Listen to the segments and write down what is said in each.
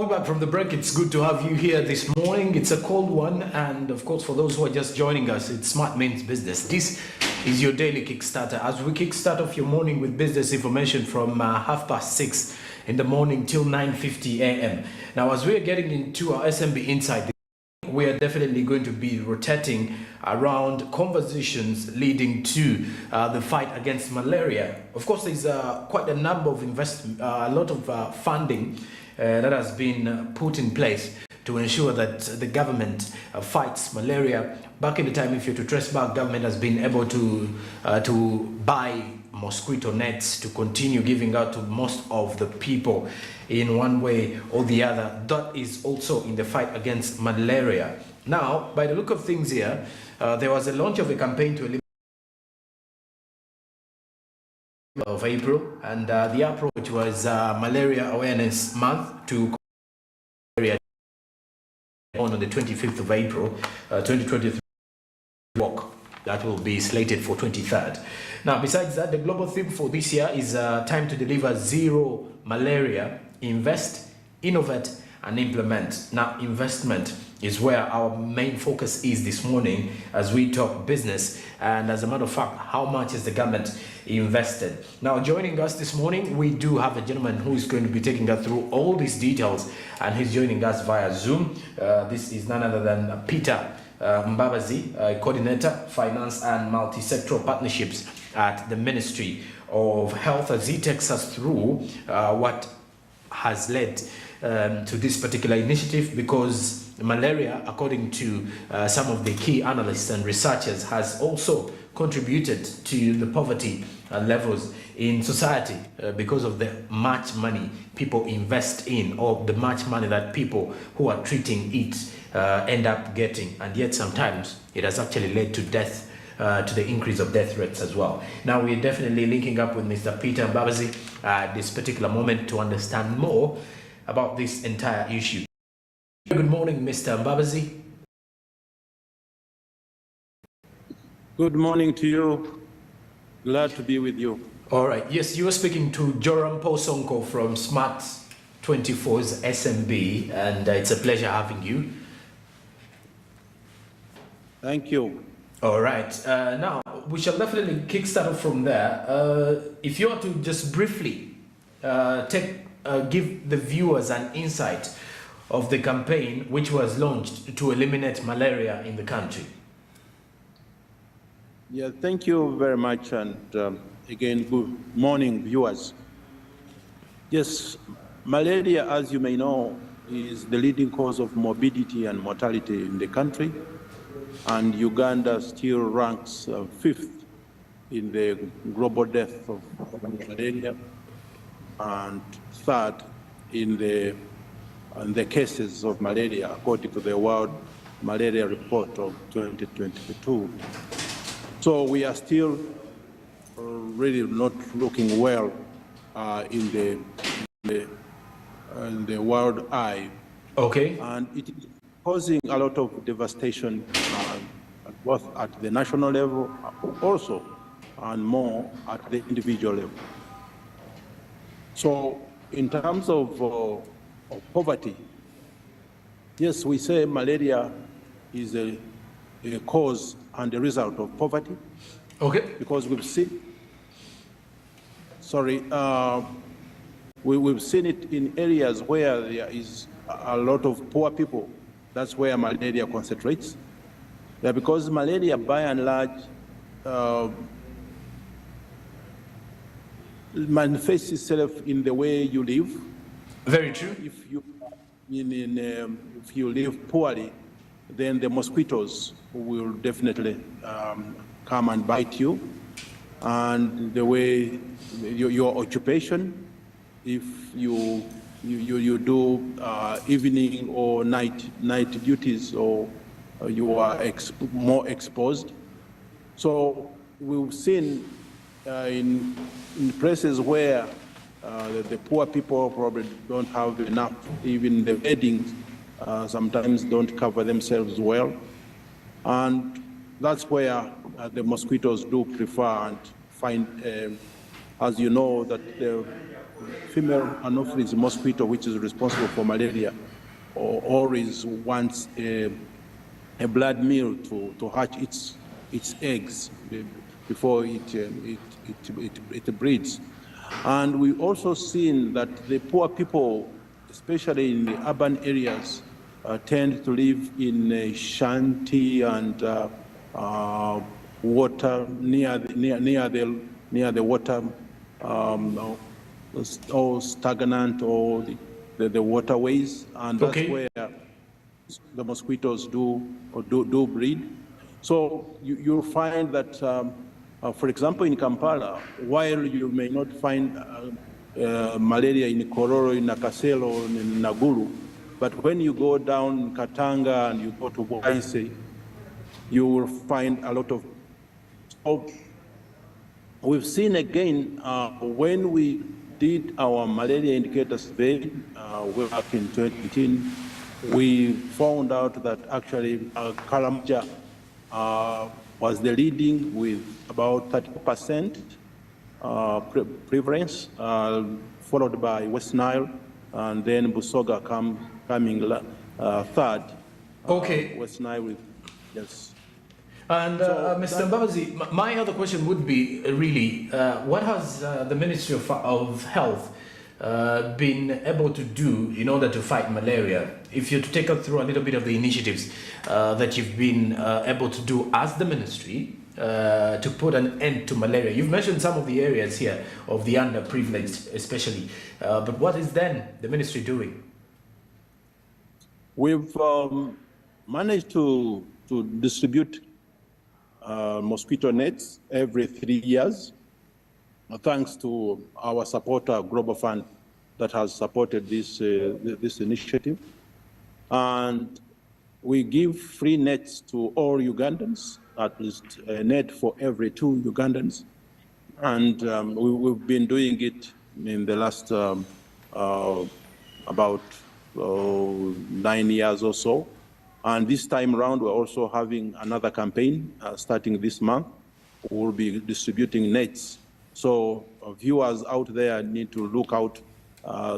Welcome back from the break. It's good to have you here this morning. It's a cold one, and of course, for those who are just joining us, it's Smart Means Business. This is your daily Kickstarter. As we kickstart off your morning with business information from 6:30 in the morning till 9:50 a.m. Now, as we are getting into our SMB Insight, we are definitely going to be rotating around conversations leading to the fight against malaria. Of course, there's quite a number of a lot of funding that has been put in place to ensure that the government fights malaria. Back in the time, if you're to trace back, government has been able to buy mosquito nets to continue giving out to most of the people in one way or the other. That is also in the fight against malaria. Now, by the look of things here, there was a launch of a campaign to eliminate of April, and the approach was Malaria Awareness Month to malaria on the 25th of April, 2023 walk that will be slated for 23rd. Now, besides that, the global theme for this year is time to deliver zero malaria, invest, innovate, and implement. Now, investment is where our main focus is this morning as we talk business, and as a matter of fact, how much is the government invested? Now, joining us this morning, we do have a gentleman who is going to be taking us through all these details, and he's joining us via Zoom. This is none other than Peter Mbabazi, Coordinator, Finance and Multi-Sectoral Partnerships at the Ministry of Health, as he takes us through what has led to this particular initiative, because malaria, according to some of the key analysts and researchers, has also contributed to the poverty levels in society because of the much money people invest in, or the much money that people who are treating it end up getting, and yet sometimes it has actually led to death, to the increase of death rates as well. Now, we're definitely linking up with Mr. Peter Mbabazi at this particular moment to understand more about this entire issue. Good morning, Mr. Mbabazi. Good morning to you. Glad to be with you. All right. Yes, you are speaking to Joram Posonko from Smart 24's SMB, and it's a pleasure having you. Thank you. All right. Now, we shall definitely kickstart from there. If you are to just briefly give the viewers an insight of the campaign which was launched to eliminate malaria in the country. Yeah, thank you very much, and again, good morning, viewers. Yes, malaria, as you may know, is the leading cause of morbidity and mortality in the country, and Uganda still ranks 5th in the global death of malaria, and 3rd in the cases of malaria, according to the World Malaria Report of 2022. So we are still really not looking well in the world eye. Okay. And it is causing a lot of devastation, both at the national level also, and more at the individual level. So in terms of poverty, yes, we say malaria is a cause and a result of poverty. Okay. Because we've seen, we've seen it in areas where there is a lot of poor people. That's where malaria concentrates. Yeah, because malaria, by and large, manifests itself in the way you live. Very true. If you live poorly, then the mosquitoes will definitely come and bite you. And the way your occupation, if you do evening or night duties, or you are more exposed. So we've seen in places where the poor people probably don't have enough, even the beddings sometimes don't cover themselves well. And that's where the mosquitoes do prefer and find, as you know, that female Anopheles mosquito, which is responsible for malaria, always wants a blood meal to hatch its eggs before it breeds. And we've also seen that the poor people, especially in the urban areas, tend to live in shanty and water near the water, or stagnant, or the waterways, and that's where the mosquitoes do breed. So you'll find that, for example, in Kampala, while you may not find malaria in Kororo, in Nakasero, or in Naguru, but when you go down Katanga and you go to Bwaise, you will find a lot of. So we've seen again, when we did our malaria indicator survey back in 2018, we found out that actually Karamoja was the leading with about 30% prevalence, followed by West Nile, and then Busoga coming third. Okay. West Nile with, yes. And Mr. Mbabazi, my other question would be really, what has the Ministry of Health been able to do in order to fight malaria? If you're to take us through a little bit of the initiatives that you've been able to do as the ministry to put an end to malaria. You've mentioned some of the areas here of the underprivileged especially, but what is then the ministry doing? We've managed to distribute mosquito nets every 3 years, thanks to our supporter, Global Fund, that has supported this initiative. And we give free nets to all Ugandans, at least a net for every 2 Ugandans. And we've been doing it in the last about 9 years or so. And this time around, we're also having another campaign starting this month. We'll be distributing nets. So viewers out there need to look out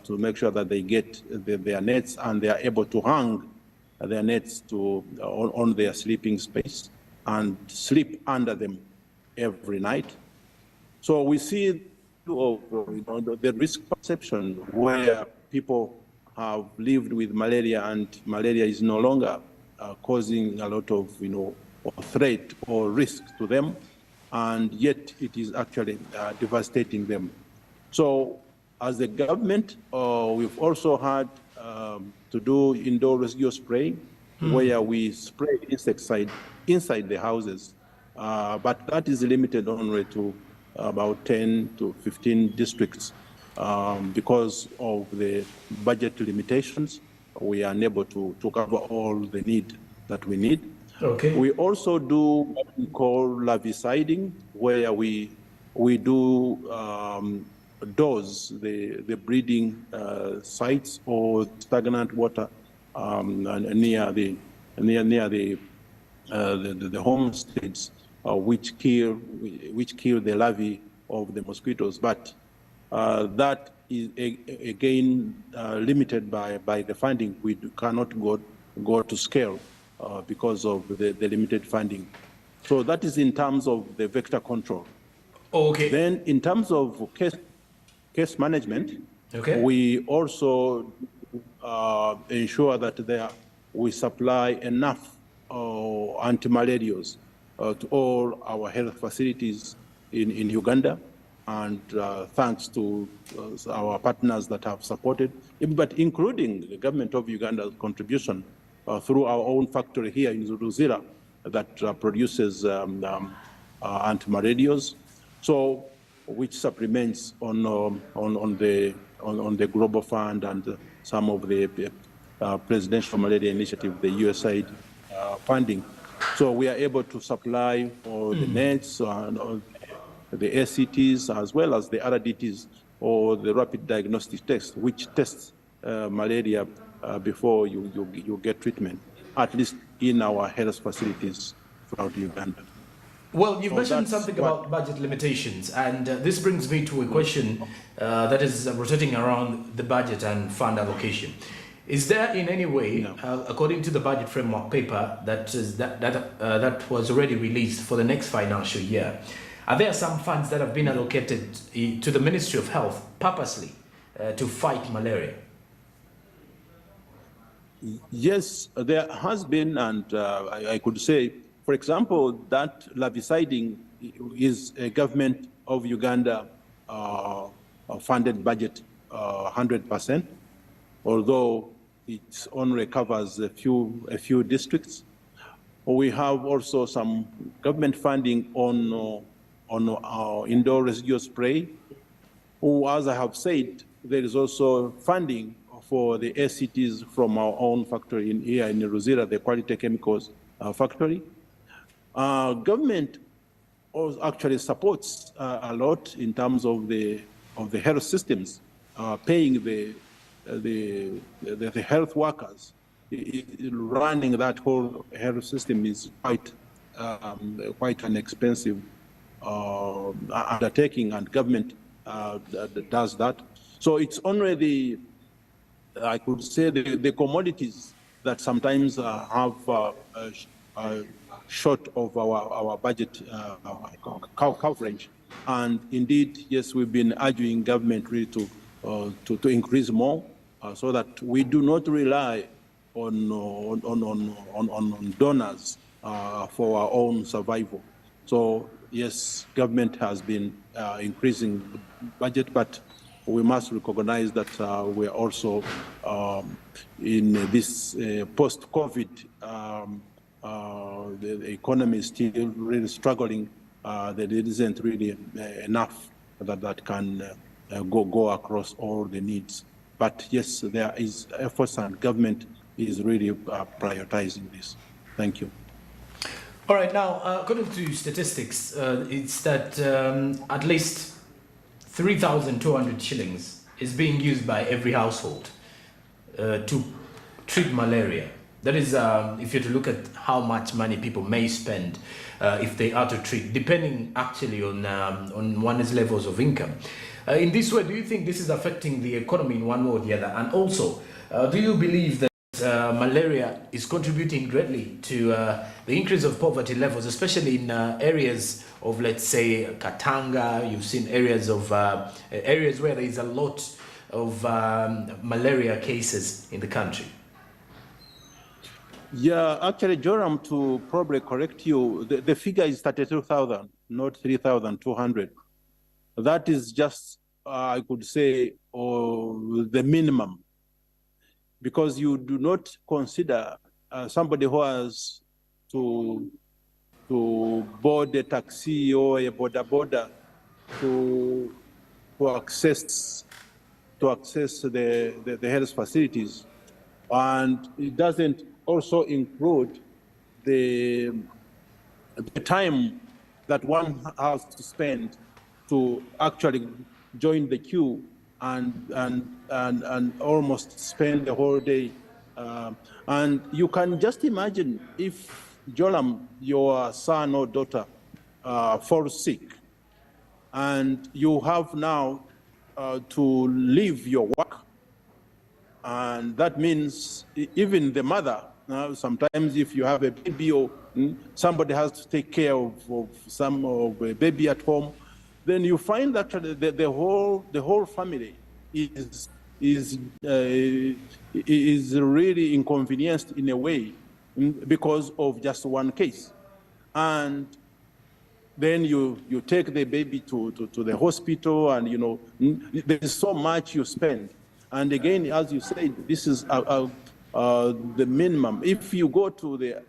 to make sure that they get their nets, and they are able to hang their nets on their sleeping space and sleep under them every night. So we see the risk perception where people have lived with malaria, and malaria is no longer causing a lot of threat or risk to them, and yet it is actually devastating them. So as the government, we've also had to do indoor residue spraying, where we spray insecticide inside the houses, but that is limited only to about 10 to 15 districts. Because of the budget limitations, we are unable to cover all the need that we need. Okay. We also do what we call larviciding, where we do dose the breeding sites or stagnant water near the homesteads, which kill the larvae of the mosquitoes. But that is again limited by the funding. We cannot go to scale because of the limited funding. So that is in terms of the vector control. Okay. Then in terms of case management, okay, we also ensure that we supply enough anti-malarials to all our health facilities in Uganda. And thanks to our partners that have supported, but including the government of Uganda's contribution through our own factory here in Ruzira that produces antimalarials, so which supplements on the Global Fund and some of the Presidential Malaria Initiative, the USAID funding. So we are able to supply all the nets and the ACTs, as well as the RDTs, or the rapid diagnostic test, which tests malaria before you get treatment, at least in our health facilities throughout Uganda. Well, you've So mentioned that's something what- about budget limitations, and this brings me to a question that is rotating around the budget and fund allocation. Is there in any way, according to the budget framework paper that was already released for the next financial year, are there some funds that have been allocated to the Ministry of Health purposely to fight malaria? Yes, there has been, and I could say, for example, that larviciding is a government of Uganda funded budget 100%, although it only covers a few districts. We have also some government funding on indoor residual spray. As I have said, there is also funding for the ACTs from our own factory here in Rosira, the Quality Chemicals factory. Government also actually supports a lot in terms of the health systems, paying the health workers. Running that whole health system is quite an expensive undertaking, and government does that. So it's only I could say the commodities that sometimes have short of our budget coverage. And indeed, yes, we've been urging government really to increase more so that we do not rely on donors for our own survival. So yes, government has been increasing the budget, but we must recognize that we are also in this post-COVID, the economy is still really struggling. There isn't really enough that can go across all the needs. But yes, there is efforts, and government is really prioritizing this. Thank you. All right, now, according to statistics, it's that at least 3,200 shillings is being used by every household to treat malaria. That is, if you're to look at how much money people may spend if they are to treat, depending actually on one's levels of income. In this way, do you think this is affecting the economy in one way or the other? And also, do you believe that malaria is contributing greatly to the increase of poverty levels, especially in areas of, let's say, Katanga? You've seen areas where there is a lot of malaria cases in the country. Yeah, actually, Joram, to probably correct you, the figure is 32,000, not 3,200. That is just, I could say, the minimum, because you do not consider somebody who has to board a taxi or a boda to access the health facilities, and it doesn't also include the time that one has to spend to actually join the queue and almost spend the whole day. And you can just imagine if, Jolam, your son or daughter falls sick, and you have now to leave your work, and that means even the mother, sometimes if you have a baby or somebody has to take care of a baby at home, then you find that the whole family is really inconvenienced in a way because of just one case. And then you take the baby to the hospital, and there is so much you spend. And again, as you said, this is the minimum. If you go to the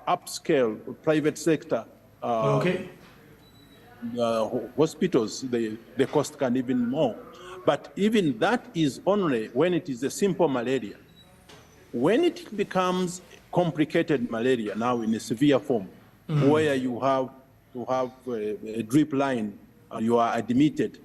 upscale private sector hospitals, the cost can even more. But even that is only when it is a simple malaria. When it becomes complicated malaria, now in a severe form, where you have to have a drip line, you are admitted,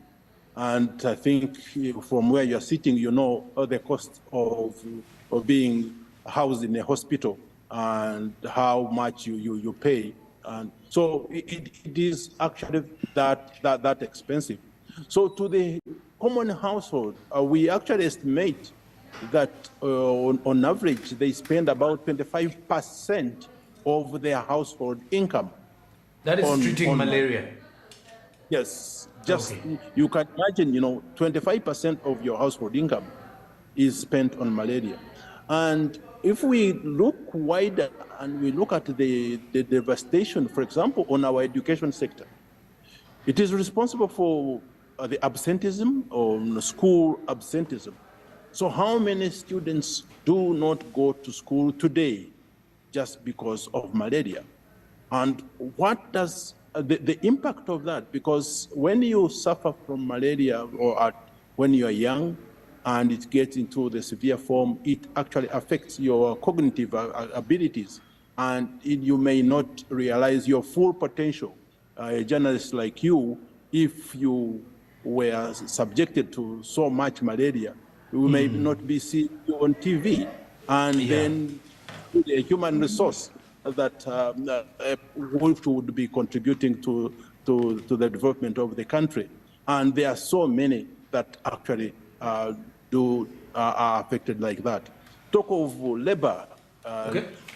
and I think from where you're sitting, the cost of being housed in a hospital and how much you pay. And so it is actually that expensive. So to the common household, we actually estimate that on average, they spend about 25% of their household income. That is treating malaria. Yes, just Okay. you can imagine, 25% of your household income is spent on malaria. And if we look wider and we look at the devastation, for example, on our education sector, it is responsible for the absenteeism or school absenteeism. So how many students do not go to school today just because of malaria? And what does the impact of that? Because when you suffer from malaria or when you are young and it gets into the severe form, it actually affects your cognitive abilities, and you may not realize your full potential. A journalist like you, if you were subjected to so much malaria, we may not be seeing you on TV, and then a human resource that which would be contributing to the development of the country. And there are so many that actually are affected like that. Talk of labor,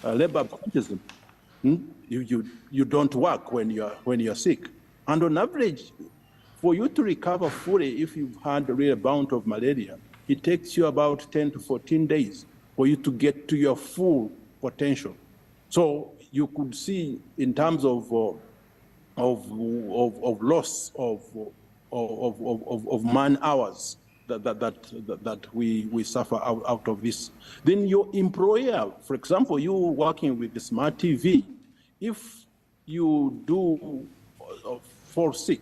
labor absenteeism. You don't work when you're sick, and on average, for you to recover fully, if you've had a real bout of malaria, it takes you about 10 to 14 days for you to get to your full potential. So you could see in terms of loss of man hours that we suffer out of this. Then your employer, for example, you working with the smart TV, if you do fall sick,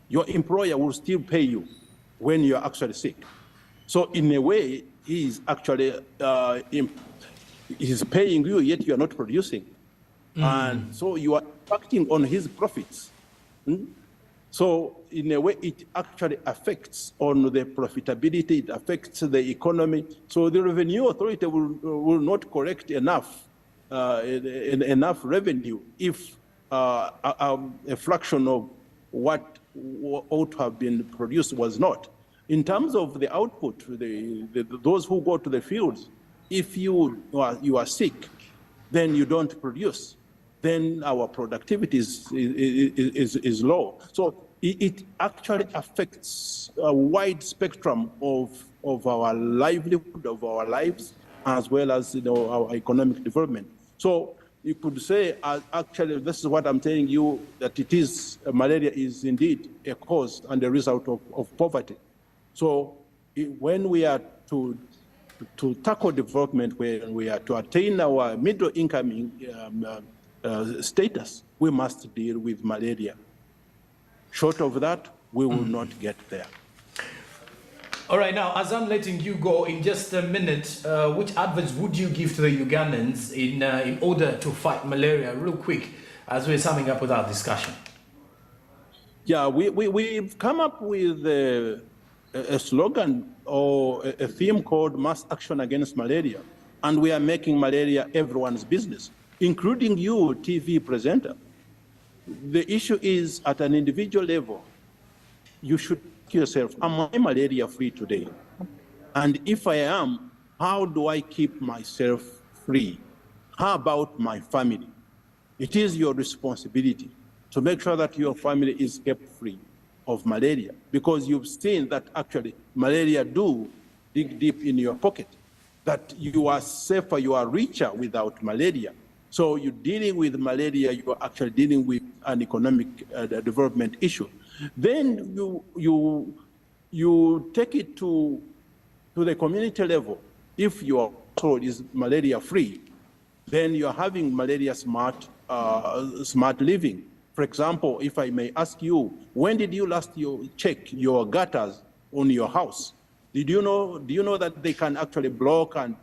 your employer will still pay you when you're actually sick. So in a way, he's actually he's paying you, yet you are not producing. And so you are acting on his profits. So in a way, it actually affects on the profitability, it affects the economy. So the revenue authority will not collect enough revenue if a fraction of what ought to have been produced was not. In terms of the output, those who go to the fields, if you are sick, then you don't produce, then our productivity is low. So it actually affects a wide spectrum of our livelihood, of our lives, as well as our economic development. So you could say, actually, this is what I'm telling you, that it is, malaria is indeed a cause and a result of poverty. So when we are to tackle development, when we are to attain our middle income status, we must deal with malaria. Short of that, we will not get there. All right, now, as I'm letting you go in just a minute, which advice would you give to the Ugandans in order to fight malaria, real quick, as we're summing up with our discussion? Yeah, we've come up with a slogan or a theme called Mass Action Against Malaria, and we are making malaria everyone's business, including you, TV presenter. The issue is, at an individual level, you should ask yourself, am I malaria free today? And if I am, how do I keep myself free? How about my family? It is your responsibility to make sure that your family is kept free of malaria, because you've seen that actually malaria do dig deep in your pocket, that you are safer, you are richer without malaria. So you're dealing with malaria, you are actually dealing with an economic development issue. Then you take it to the community level. If your household is malaria free, then you're having malaria smart living. For example, if I may ask you, when did you last check your gutters on your house? Do you know that they can actually block, and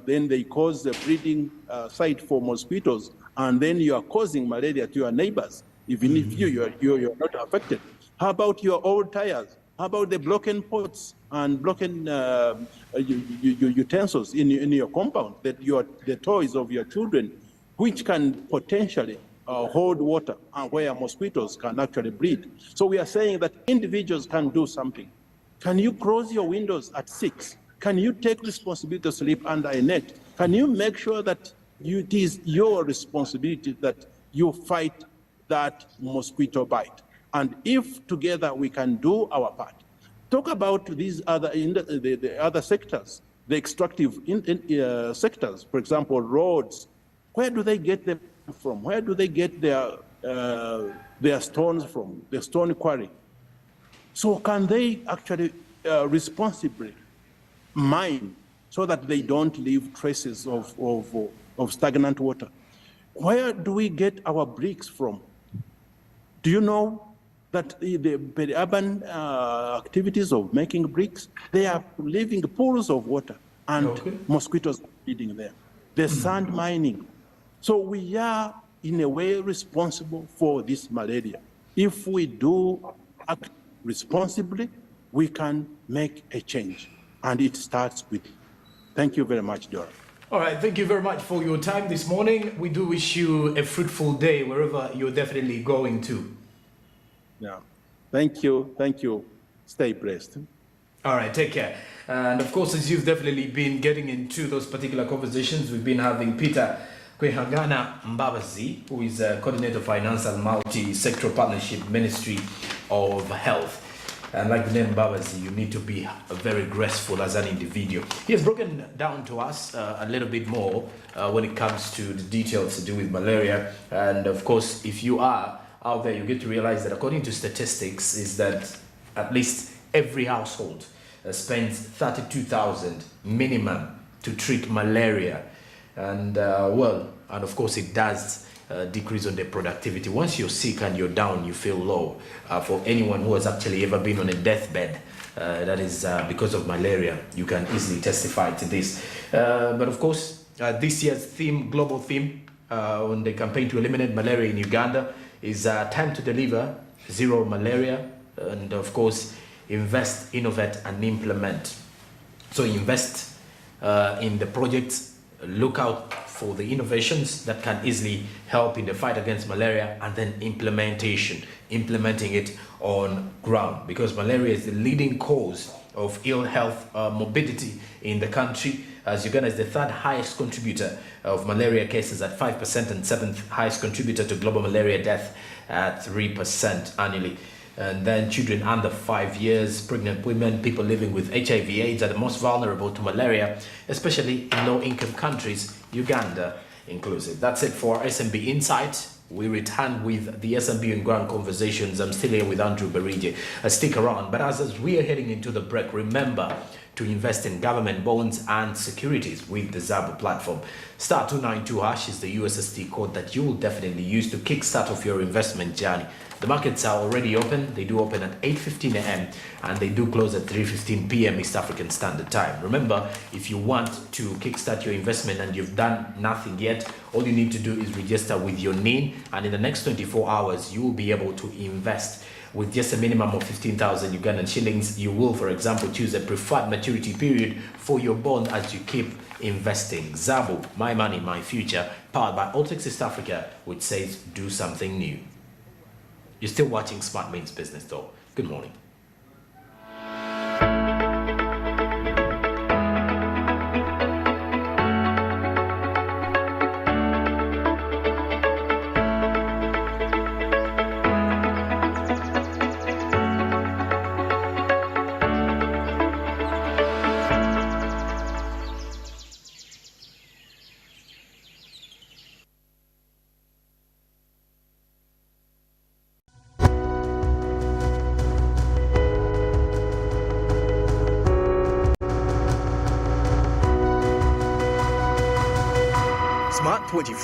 then they cause the breeding site for mosquitoes, and then you are causing malaria to your neighbors, even if you're not affected? How about your old tires? How about the broken pots and broken utensils in your compound, the toys of your children, which can potentially hold water and where mosquitoes can actually breed. So we are saying that individuals can do something. Can you close your windows at 6? Can you take responsibility to sleep under a net? Can you make sure that it is your responsibility that you fight that mosquito bite? And if together we can do our part, talk about these other the other sectors, the extractive sectors, for example, roads. Where do they get them from? Where do they get their stones from, the stone quarry? So can they actually responsibly mine so that they don't leave traces of stagnant water? Where do we get our bricks from? Do you know that the urban activities of making bricks, they are leaving pools of water and mosquitoes feeding there. The sand mining. So we are, in a way, responsible for this malaria. If we do act responsibly, we can make a change. And it starts with. Thank you very much, Dora. All right, thank you very much for your time this morning. We do wish you a fruitful day wherever you're definitely going to. Yeah, thank you. Thank you. Stay blessed. All right, take care. And of course, as you've definitely been getting into those particular conversations, we've been having Peter Kwehangana Mbabazi, who is a coordinator financial multi-sectoral partnership Ministry of Health. And like the name Mbabazi, you need to be very graceful as an individual. He has broken down to us a little bit more when it comes to the details to do with malaria. And of course, if you are out there, you get to realize that according to statistics is that at least every household spends 32,000 minimum to treat malaria. And and of course it does decrease on their productivity. Once you're sick and you're down, you feel low. For anyone who has actually ever been on a deathbed, that is because of malaria, you can easily testify to this. But of course, this year's global theme on the campaign to eliminate malaria in Uganda is time to deliver zero malaria, and of course, invest, innovate, and implement. So invest in the projects, look out for the innovations that can easily help in the fight against malaria, and then implementing it on ground, because malaria is the leading cause of ill health morbidity in the country, as Uganda is the third highest contributor of malaria cases at 5% and seventh highest contributor to global malaria death at 3% annually. And then children under 5 years, pregnant women, people living with HIV/AIDS are the most vulnerable to malaria, especially in low-income countries, Uganda inclusive. That's it for SMB Insight. We return with the SMB and Ground Conversations. I'm still here with Andrew Berige. Stick around. But as we are heading into the break, remember to invest in government bonds and securities with the Zabo platform. Star 292 hash is the USSD code that you will definitely use to kickstart off your investment journey. The markets are already open. They do open at 8:15 a.m. and they do close at 3:15 p.m. East African Standard Time. Remember, if you want to kickstart your investment and you've done nothing yet, all you need to do is register with your NIN, and in the next 24 hours, you will be able to invest. With just a minimum of 15,000 Ugandan shillings, you will, for example, choose a preferred maturity period for your bond as you keep investing. Zabo, my money, my future, powered by Altex East Africa, which says do something new. You're still watching Smart Means Business though. Good morning. Smart 24.